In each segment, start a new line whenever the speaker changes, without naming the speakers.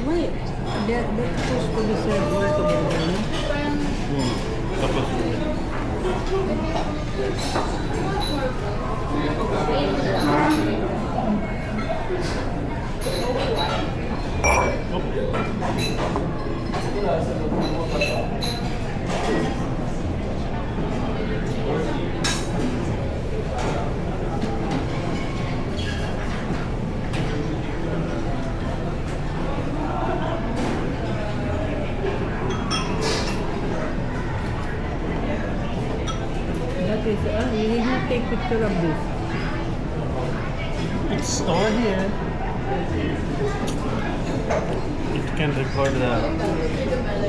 Wait, that's supposed to be served all together, no?
Tapos,
That is, you need not take picture of this.
it's over here. It can record the.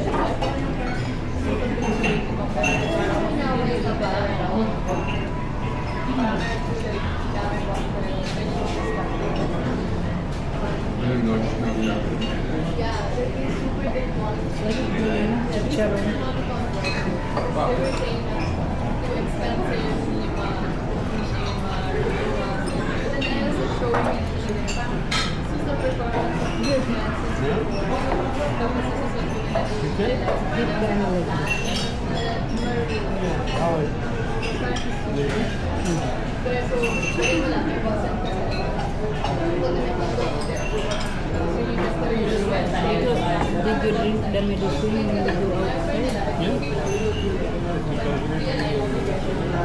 Did you drink the medicine when you go outside?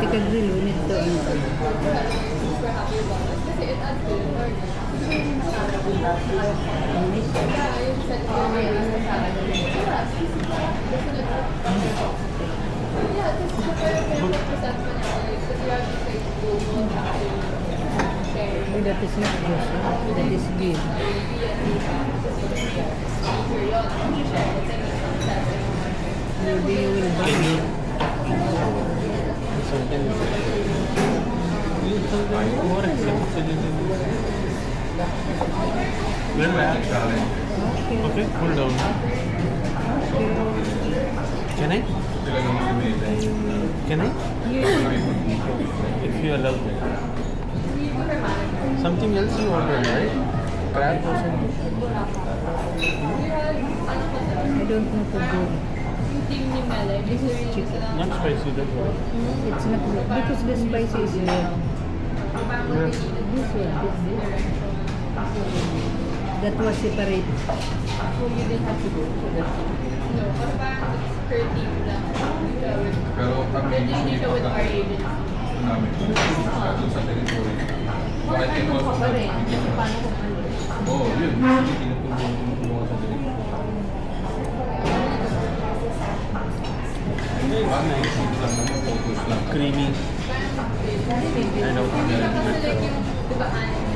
Take a grill, we need to Oh, that is not juice, huh? That is beer. Maybe you will buy
Can you?
it.
Something. More expensive. Relax.
Okay.
Okay, cool down. Can I? Can I? If you allow me. Something else you ordered, right? Crab or something?
I don't know to go. This is chicken.
Not spicy, that's all.
It's not because the spicy is there.
Yeah.
This one, this. That was separate.
So you didn't have to go to the no, parang it's 13 lang.
Pero ang
Hindi siya with our agency.
namin, doon sa territory. Bakit
Ano
yung
ka pa rin? Kasi paano kung ano?
Oo, yun. Hindi tinutulungan sa territory. Ang naisip lang naman, focus lang.
Creamy. I know.
Diba,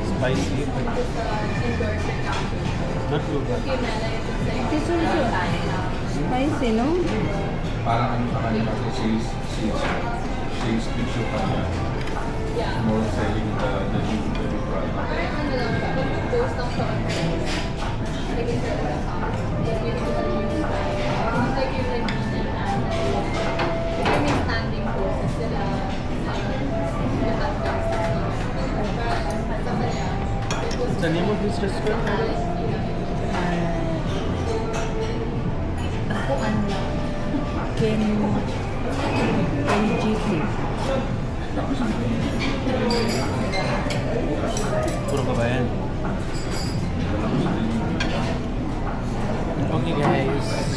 Spicy.
endorser company.
Not too bad.
Okay, Mela, it's like,
This also spicy, no?
Parang ano sa kanila kasi sales pitch yung kanila.
yeah.
More selling the new product.
Parang ano lang siya, pag-post lang siya on her, like in her account, like you can use like, it's like yung nagbilang and like may standing poses sila, lahat ng parang sa kanya,
What's the name of this restaurant?
Ken GT.
Puro kabayan. Okay guys.